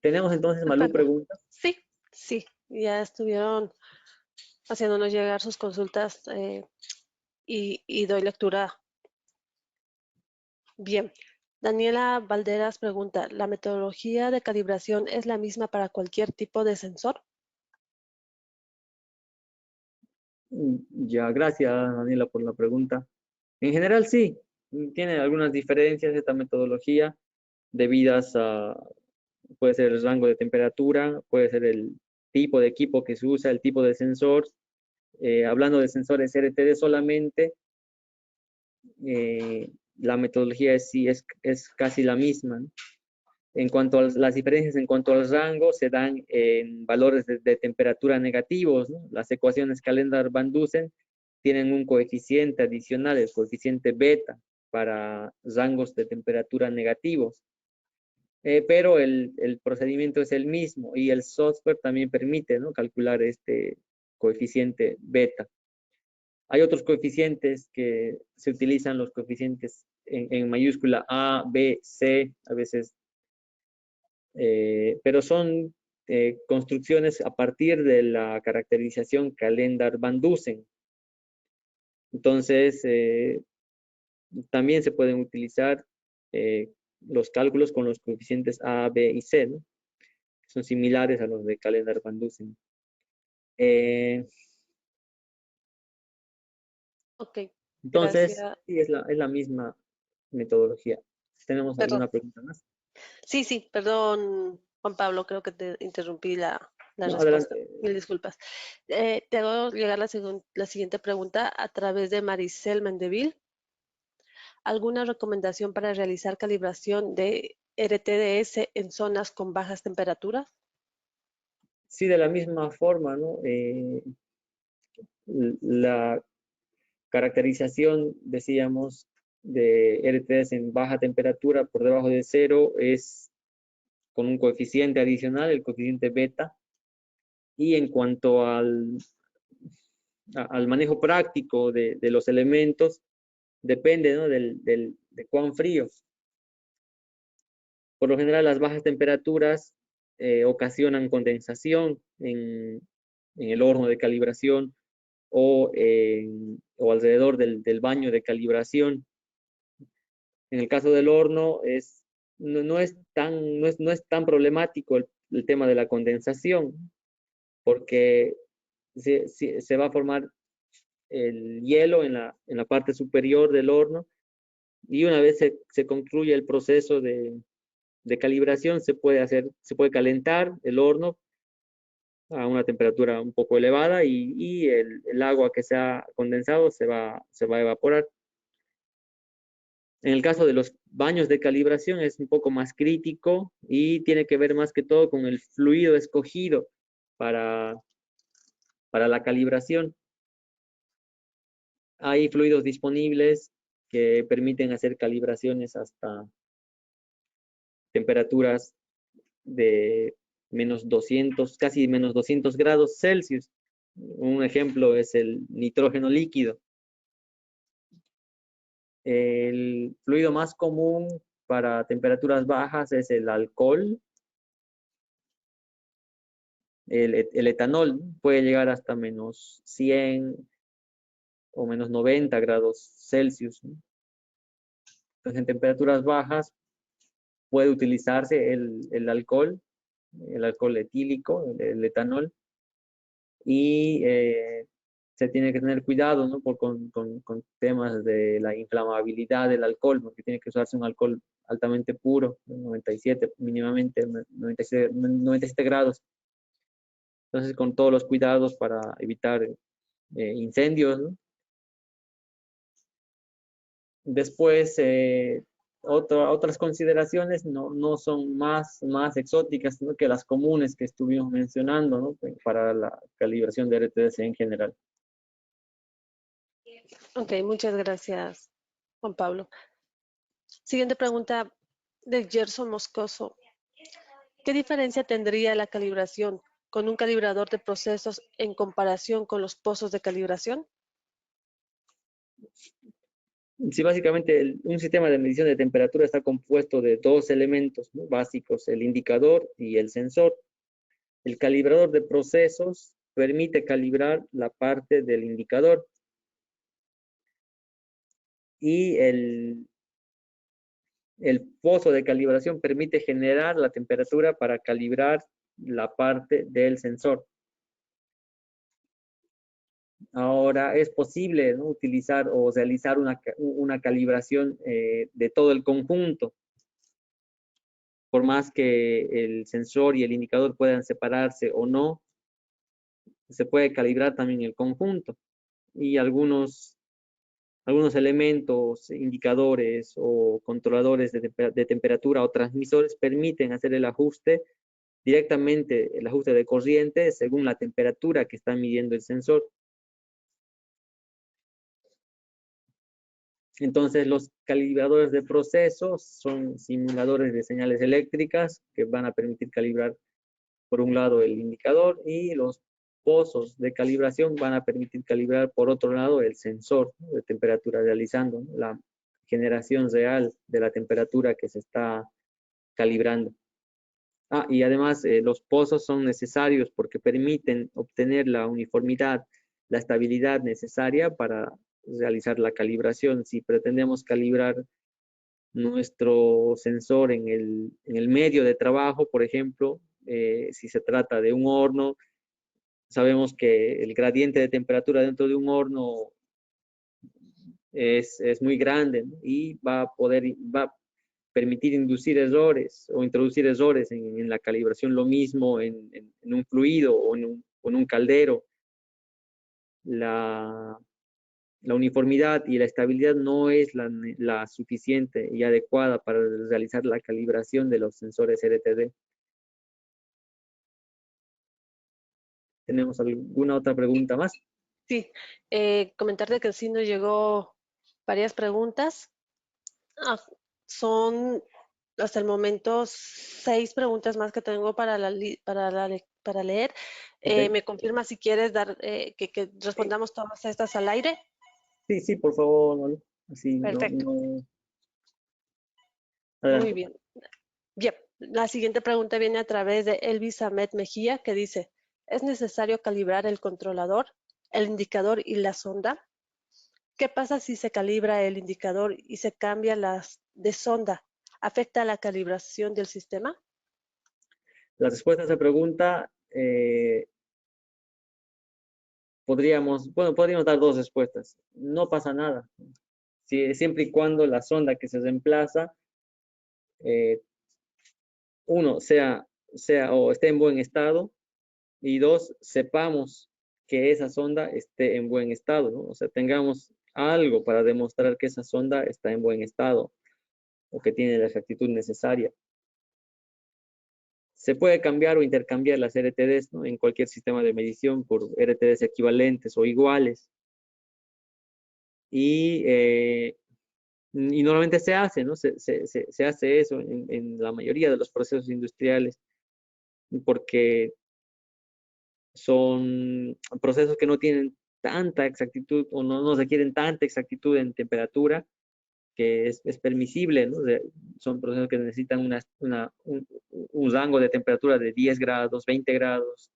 Tenemos entonces, Malú, Perfecto. preguntas. Sí, sí, ya estuvieron haciéndonos llegar sus consultas y doy lectura. Bien. Daniela Valderas pregunta, ¿la metodología de calibración es la misma para cualquier tipo de sensor? Ya, gracias, Daniela, por la pregunta. En general, sí, tiene algunas diferencias esta metodología debidas a, puede ser el rango de temperatura, puede ser el tipo de equipo que se usa, el tipo de sensor. Hablando de sensores RTD solamente, la metodología sí es casi la misma, ¿no? En cuanto a las diferencias en cuanto al rango, se dan en valores de temperatura negativos, ¿no? Las ecuaciones Calendar-Van Dusen tienen un coeficiente adicional, el coeficiente beta, para rangos de temperatura negativos. Pero el procedimiento es el mismo y el software también permite, ¿no?, calcular este coeficiente beta. Hay otros coeficientes que se utilizan, los coeficientes en mayúscula A, B, C, a veces, pero son construcciones a partir de la caracterización Calendar-Van Dusen. Entonces, también se pueden utilizar los cálculos con los coeficientes A, B y C, ¿no?, que son similares a los de Calendar-Van Dusen. Ok, Entonces, gracias. sí, es la misma metodología. ¿Tenemos Perdón. alguna pregunta más? Sí, sí, perdón, Juan Pablo, creo que te interrumpí la No, respuesta. adelante. Mil disculpas. Te hago llegar la siguiente pregunta a través de Maricel Mendeville. ¿Alguna recomendación para realizar calibración de RTDS en zonas con bajas temperaturas? Sí, de la misma forma, ¿no? La caracterización, decíamos, de RTS en baja temperatura por debajo de cero es con un coeficiente adicional, el coeficiente beta. Y en cuanto al manejo práctico de los elementos, depende, ¿no?, de cuán frío. Por lo general, las bajas temperaturas ocasionan condensación en el horno de calibración o alrededor del baño de calibración. En el caso del horno, no es tan problemático el tema de la condensación, porque se va a formar el hielo en la parte superior del horno, y una vez se concluye el proceso de calibración, se puede calentar el horno a una temperatura un poco elevada y el agua que se ha condensado se va a evaporar. En el caso de los baños de calibración es un poco más crítico y tiene que ver más que todo con el fluido escogido para, para la calibración. Hay fluidos disponibles que permiten hacer calibraciones hasta temperaturas de -200, casi -200 °C. Un ejemplo es el nitrógeno líquido. El fluido más común para temperaturas bajas es el alcohol. El etanol puede llegar hasta -100 o -90 °C. Entonces, en temperaturas bajas puede utilizarse el alcohol etílico, el etanol, y se tiene que tener cuidado, ¿no? Con temas de la inflamabilidad del alcohol, porque tiene que usarse un alcohol altamente puro, 97 mínimamente, 97 grados. Entonces, con todos los cuidados para evitar incendios, ¿no? Después, otras consideraciones no son más exóticas, ¿no?, que las comunes que estuvimos mencionando, ¿no?, para la calibración de RTDS en general. Ok, muchas gracias, Juan Pablo. Siguiente pregunta de Gerson Moscoso. ¿Qué diferencia tendría la calibración con un calibrador de procesos en comparación con los pozos de calibración? Sí, básicamente un sistema de medición de temperatura está compuesto de dos elementos, ¿no?, básicos, el indicador y el sensor. El calibrador de procesos permite calibrar la parte del indicador y el pozo de calibración permite generar la temperatura para calibrar la parte del sensor. Ahora es posible, ¿no?, utilizar o realizar una calibración de todo el conjunto, por más que el sensor y el indicador puedan separarse o no, se puede calibrar también el conjunto. Y algunos elementos, indicadores o controladores de temperatura o transmisores permiten hacer el ajuste directamente, el ajuste de corriente según la temperatura que está midiendo el sensor. Entonces, los calibradores de procesos son simuladores de señales eléctricas que van a permitir calibrar, por un lado, el indicador, y los pozos de calibración van a permitir calibrar, por otro lado, el sensor, ¿no?, de temperatura, realizando, ¿no?, la generación real de la temperatura que se está calibrando. Y además, los pozos son necesarios porque permiten obtener la uniformidad, la estabilidad necesaria para realizar la calibración. Si pretendemos calibrar nuestro sensor en el medio de trabajo, por ejemplo, si se trata de un horno, sabemos que el gradiente de temperatura dentro de un horno es muy grande, ¿no?, y va a permitir inducir errores o introducir errores en la calibración. Lo mismo en un fluido o en un caldero. La uniformidad y la estabilidad no es la suficiente y adecuada para realizar la calibración de los sensores RTD. ¿Tenemos alguna otra pregunta más? Sí, comentarte que sí nos llegó varias preguntas. Son hasta el momento 6 preguntas más que tengo para leer. Ok. ¿Me confirma si quieres dar que respondamos todas estas al aire? Sí, por favor, Malu. Así, Perfecto, muy Adelante. bien. Bien, la siguiente pregunta viene a través de Elvis Ahmed Mejía, que dice, ¿es necesario calibrar el controlador, el indicador y la sonda? ¿Qué pasa si se calibra el indicador y se cambia las de sonda? ¿Afecta la calibración del sistema? La respuesta a esa pregunta, podríamos dar dos respuestas. No pasa nada. Siempre y cuando la sonda que se reemplaza, uno, sea o esté en buen estado, y dos, sepamos que esa sonda esté en buen estado, ¿no? O sea, tengamos algo para demostrar que esa sonda está en buen estado o que tiene la exactitud necesaria. Se puede cambiar o intercambiar las RTDs, ¿no?, en cualquier sistema de medición por RTDs equivalentes o iguales. Y normalmente se hace, ¿no? Se hace eso en la mayoría de los procesos industriales, porque son procesos que no tienen tanta exactitud o no requieren tanta exactitud en temperatura, que es permisible, ¿no? Son procesos que necesitan un rango de temperatura de 10 grados, 20 grados.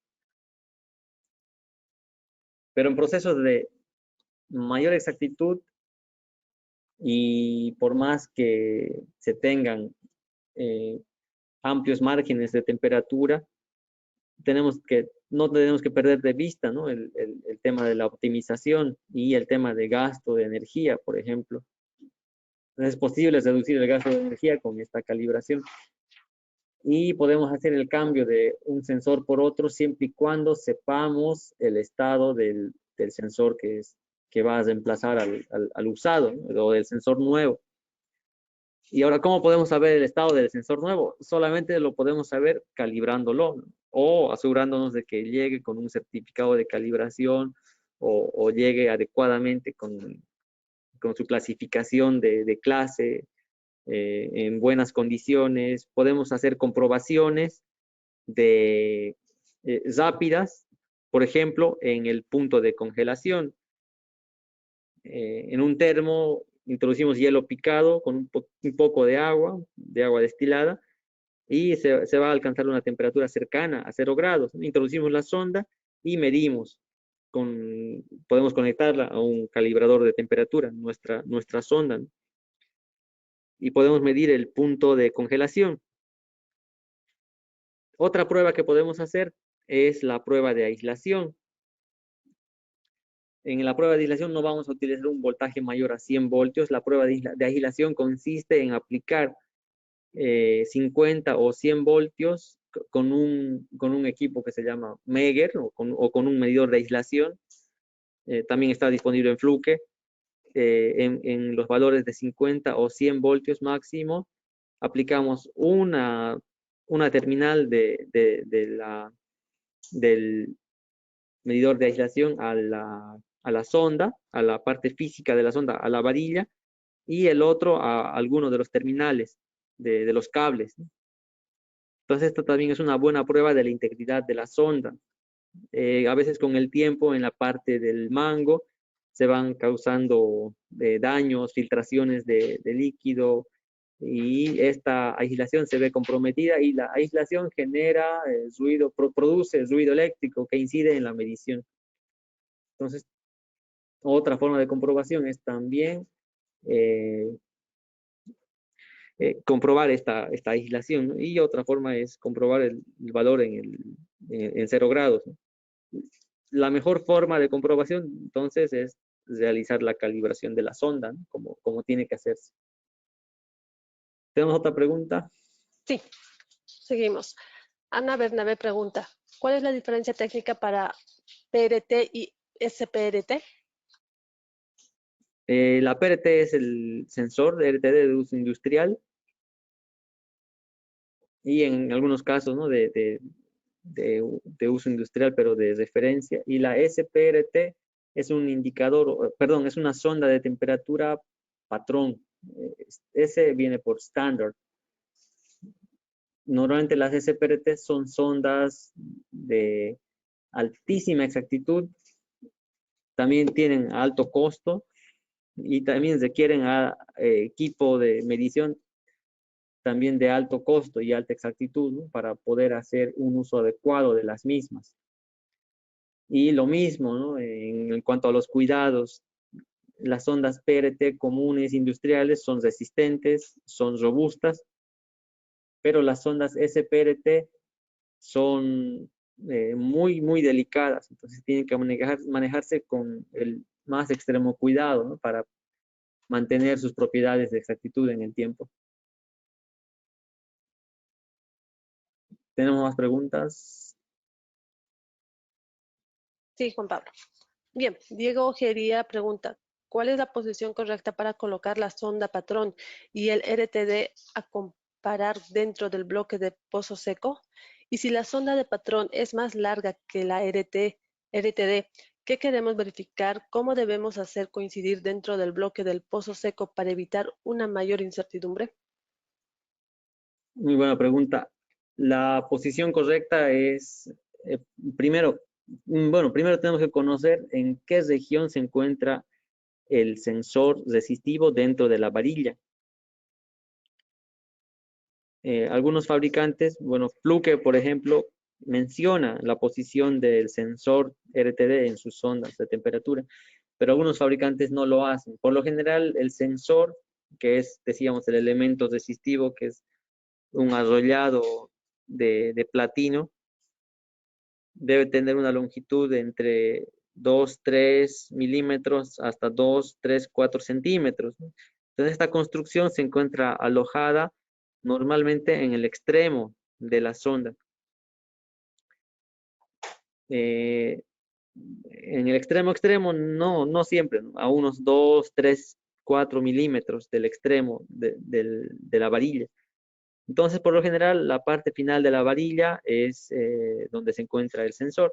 Pero en procesos de mayor exactitud, y por más que se tengan amplios márgenes de temperatura, no tenemos que perder de vista, ¿no? El tema de la optimización y el tema de gasto de energía, por ejemplo. Es posible reducir el gasto de energía con esta calibración. Y podemos hacer el cambio de un sensor por otro siempre y cuando sepamos el estado del sensor que va a reemplazar al usado, ¿no? O del sensor nuevo. Y ahora, ¿cómo podemos saber el estado del sensor nuevo? Solamente lo podemos saber calibrándolo, ¿no? O asegurándonos de que llegue con un certificado de calibración o llegue adecuadamente con su clasificación de clase, en buenas condiciones. Podemos hacer comprobaciones rápidas, por ejemplo, en el punto de congelación. En un termo introducimos hielo picado con un poco de agua destilada, y se va a alcanzar una temperatura cercana a 0 grados. Introducimos la sonda y medimos. Podemos conectarla a un calibrador de temperatura, nuestra sonda, ¿no? Y podemos medir el punto de congelación. Otra prueba que podemos hacer es la prueba de aislación. En la prueba de aislación no vamos a utilizar un voltaje mayor a 100 voltios. La prueba de aislación consiste en aplicar 50 o 100 voltios con un equipo que se llama Megger o con un medidor de aislación. También está disponible en Fluke. En los valores de 50 o 100 voltios máximo, aplicamos una terminal del medidor de aislación a la sonda, a la parte física de la sonda, a la varilla, y el otro a alguno de los terminales de los cables, ¿no? Entonces, esto también es una buena prueba de la integridad de la sonda. A veces con el tiempo en la parte del mango se van causando daños, filtraciones de líquido, y esta aislación se ve comprometida, y la aislación genera ruido, produce ruido eléctrico que incide en la medición. Entonces, otra forma de comprobación es también comprobar esta aislación, ¿no? Y otra forma es comprobar el valor en 0 grados, ¿no? La mejor forma de comprobación, entonces, es realizar la calibración de la sonda, ¿no? Como tiene que hacerse. ¿Tenemos otra pregunta? Sí, seguimos. Ana Bernabé pregunta, ¿cuál es la diferencia técnica para PRT y SPRT? La PRT es el sensor RTD de uso industrial, y en algunos casos, ¿no? de uso industrial, pero de referencia. Y la SPRT es un indicador, perdón, es una sonda de temperatura patrón. Ese viene por standard. Normalmente las SPRT son sondas de altísima exactitud, también tienen alto costo y también requieren equipo de medición también de alto costo y alta exactitud, ¿no? Para poder hacer un uso adecuado de las mismas. Y lo mismo, ¿no? En cuanto a los cuidados, las sondas PRT comunes industriales son resistentes, son robustas, pero las sondas SPRT son muy delicadas, entonces tienen que manejarse con el más extremo cuidado, ¿no? Para mantener sus propiedades de exactitud en el tiempo. ¿Tenemos más preguntas? Sí, Juan Pablo. Bien, Diego Ojería pregunta, ¿cuál es la posición correcta para colocar la sonda patrón y el RTD a comparar dentro del bloque de pozo seco? Y si la sonda de patrón es más larga que la RTD, ¿qué queremos verificar? ¿Cómo debemos hacer coincidir dentro del bloque del pozo seco para evitar una mayor incertidumbre? Muy buena pregunta. La posición correcta es, primero tenemos que conocer en qué región se encuentra el sensor resistivo dentro de la varilla. Algunos fabricantes, Fluke, por ejemplo, menciona la posición del sensor RTD en sus sondas de temperatura, pero algunos fabricantes no lo hacen. Por lo general, el sensor, que es, decíamos, el elemento resistivo, que es un arrollado de platino, debe tener una longitud de entre 2, 3 milímetros hasta 2, 3, 4 centímetros, ¿no? Entonces, esta construcción se encuentra alojada normalmente en el extremo de la sonda. En el extremo, no siempre, ¿no? A unos 2, 3, 4 milímetros del extremo de la varilla. Entonces, por lo general, la parte final de la varilla es donde se encuentra el sensor.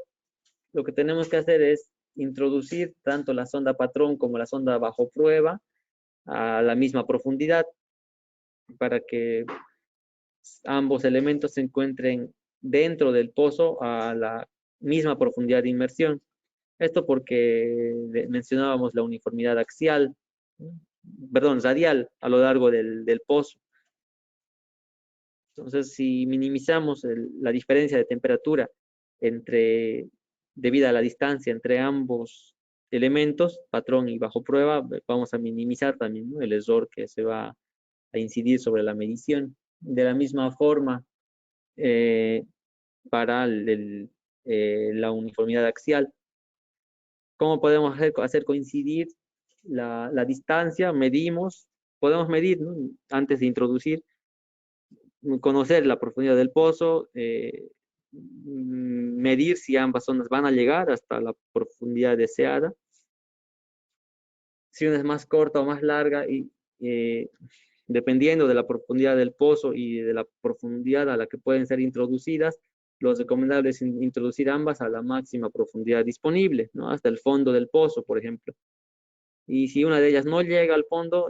Lo que tenemos que hacer es introducir tanto la sonda patrón como la sonda bajo prueba a la misma profundidad para que ambos elementos se encuentren dentro del pozo a la misma profundidad de inmersión. Esto porque mencionábamos la uniformidad axial, perdón, radial a lo largo del pozo. Entonces, si minimizamos la diferencia de temperatura debido a la distancia entre ambos elementos, patrón y bajo prueba, vamos a minimizar también, ¿no?, el error que se va a incidir sobre la medición. De la misma forma, para la uniformidad axial, ¿cómo podemos hacer coincidir la distancia? Podemos medir, ¿no?, antes de introducir, conocer la profundidad del pozo, medir si ambas zonas van a llegar hasta la profundidad deseada. Si una es más corta o más larga, y dependiendo de la profundidad del pozo y de la profundidad a la que pueden ser introducidas, lo recomendable es introducir ambas a la máxima profundidad disponible, ¿no?, hasta el fondo del pozo, por ejemplo. Y si una de ellas no llega al fondo,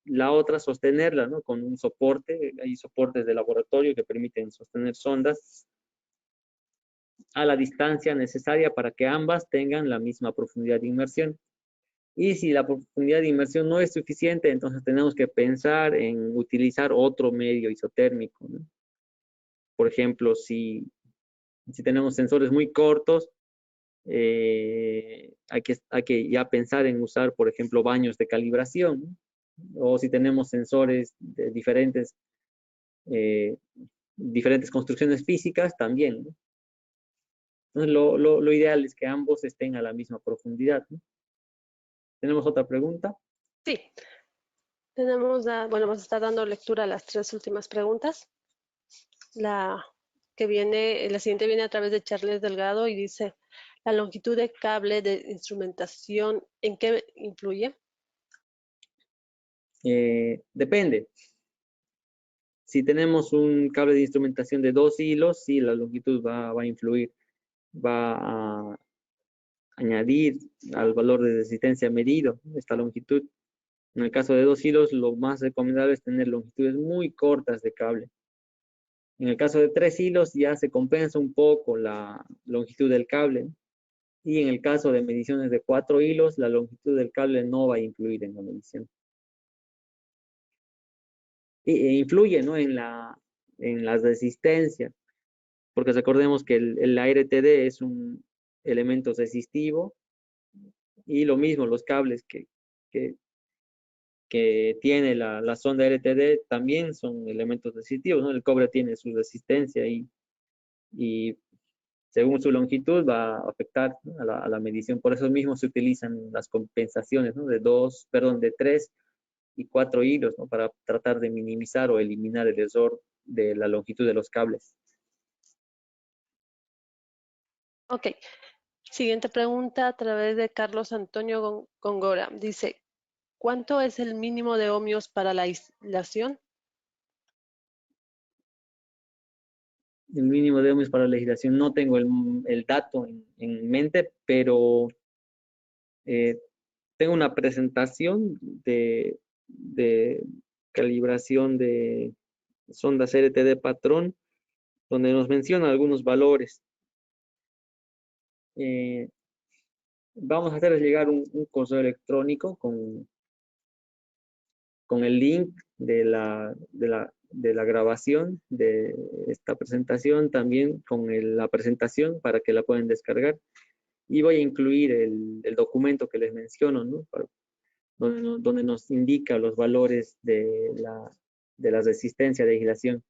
la otra sostenerla, ¿no?, con un soporte. Hay soportes de laboratorio que permiten sostener sondas a la distancia necesaria para que ambas tengan la misma profundidad de inmersión. Y si la profundidad de inmersión no es suficiente, entonces tenemos que pensar en utilizar otro medio isotérmico, ¿no? Por ejemplo, si tenemos sensores muy cortos, hay que ya pensar en usar, por ejemplo, baños de calibración, ¿no? O si tenemos sensores de eh, diferentes construcciones físicas, también, ¿no? Entonces, lo ideal es que ambos estén a la misma profundidad, ¿no? ¿Tenemos otra pregunta? Sí, bueno, vamos a estar dando lectura a las 3 últimas preguntas. La siguiente viene a través de Charles Delgado y dice, ¿la longitud de cable de instrumentación en qué influye? Depende. Si tenemos un cable de instrumentación de 2 hilos, sí, la longitud va a influir, va a añadir al valor de resistencia medido esta longitud. En el caso de 2 hilos, lo más recomendable es tener longitudes muy cortas de cable. En el caso de 3 hilos, ya se compensa un poco la longitud del cable. Y en el caso de mediciones de 4 hilos, la longitud del cable no va a influir en la medición. Influye, ¿no?, en la resistencia, porque recordemos que el ARTD es un elemento resistivo, y lo mismo los cables que, que tiene la sonda RTD también son elementos resistivos, ¿no? El cobre tiene su resistencia y según su longitud va a afectar, ¿no?, a la medición. Por eso mismo se utilizan las compensaciones, ¿no?, de 3 y 4 hilos, ¿no?, para tratar de minimizar o eliminar el error de la longitud de los cables. Ok. Siguiente pregunta a través de Carlos Antonio Góngora. Dice, ¿cuánto es el mínimo de ohmios para la aislación? El mínimo de ohmios para la legislación, no tengo el dato en mente, pero tengo una presentación de calibración de sondas RTD patrón, donde nos menciona algunos valores. Vamos a hacerles llegar un correo electrónico con el link de la grabación de esta presentación, también con la presentación para que la puedan descargar. Y voy a incluir el documento que les menciono, ¿no?, donde nos indica los valores de la resistencia de aislación.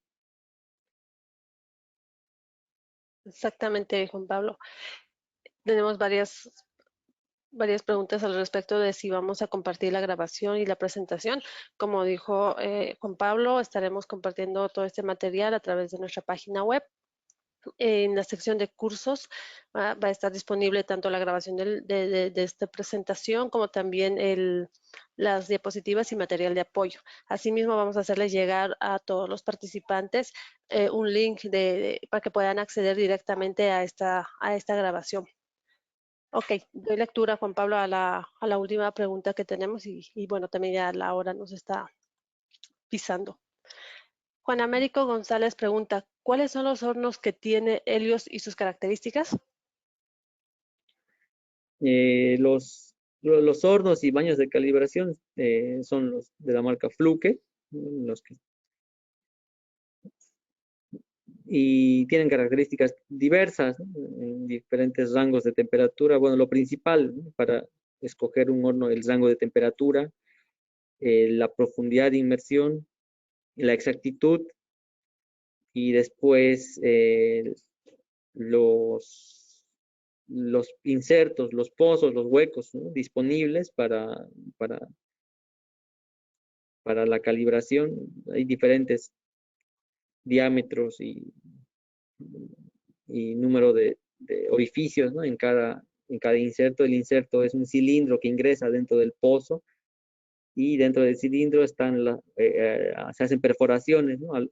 Exactamente, Juan Pablo. Tenemos varias preguntas al respecto de si vamos a compartir la grabación y la presentación. Como dijo Juan Pablo, estaremos compartiendo todo este material a través de nuestra página web. En la sección de cursos va a estar disponible tanto la grabación de esta presentación como también las diapositivas y material de apoyo. Asimismo, vamos a hacerles llegar a todos los participantes un link para que puedan acceder directamente a esta grabación. Ok, doy lectura, Juan Pablo, a la última pregunta que tenemos y bueno, también ya la hora nos está pisando. Juan Américo González pregunta, ¿cuáles son los hornos que tiene Helios y sus características? Los hornos y baños de calibración son los de la marca Fluke, y tienen características diversas, ¿no? En diferentes rangos de temperatura. Bueno, lo principal, ¿no?, para escoger un horno, el rango de temperatura, la profundidad de inmersión, la exactitud y después los insertos, los pozos, los huecos, ¿no?, disponibles para, para la calibración. Hay diferentes diámetros y número de orificios, ¿no?, en cada inserto. El inserto es un cilindro que ingresa dentro del pozo y dentro del cilindro se hacen perforaciones, ¿no?, a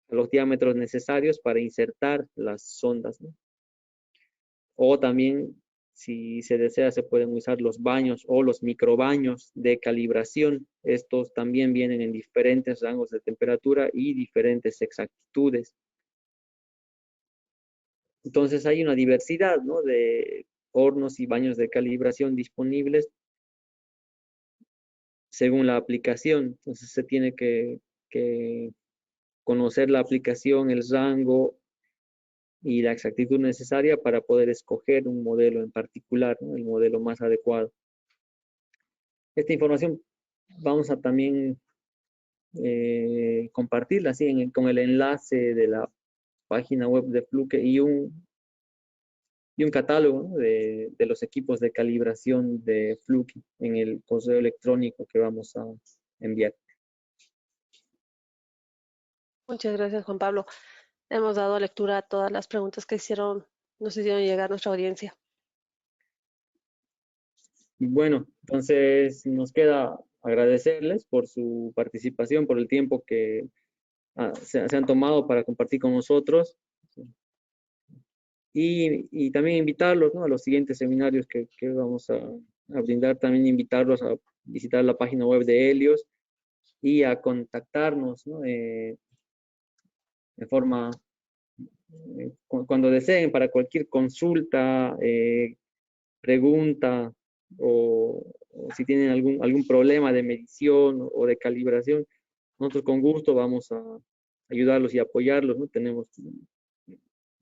los diámetros necesarios para insertar las sondas, ¿no? O también, si se desea, se pueden usar los baños o los microbaños de calibración. Estos también vienen en diferentes rangos de temperatura y diferentes exactitudes. Entonces hay una diversidad, ¿no?, de hornos y baños de calibración disponibles según la aplicación. Entonces se tiene que conocer la aplicación, el rango y la exactitud necesaria para poder escoger un modelo en particular, ¿no?, el modelo más adecuado. Esta información vamos a también compartirla así con el enlace de la página web de Fluke y un catálogo, ¿no?, de los equipos de calibración de Fluke en el correo electrónico que vamos a enviar. Muchas gracias, Juan Pablo. Hemos dado lectura a todas las preguntas que nos hicieron llegar a nuestra audiencia. Bueno, entonces nos queda agradecerles por su participación, por el tiempo que se han tomado para compartir con nosotros y también invitarlos, ¿no?, a los siguientes seminarios que vamos a brindar. También invitarlos a visitar la página web de Helios y a contactarnos, ¿no?, de forma, cuando deseen, para cualquier consulta, pregunta o si tienen algún problema de medición o de calibración. Nosotros con gusto vamos a ayudarlos y apoyarlos, ¿no? Tenemos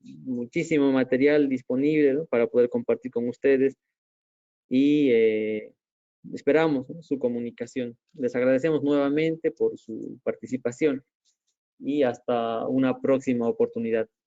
muchísimo material disponible, ¿no?, para poder compartir con ustedes y esperamos, ¿no?, su comunicación. Les agradecemos nuevamente por su participación y hasta una próxima oportunidad.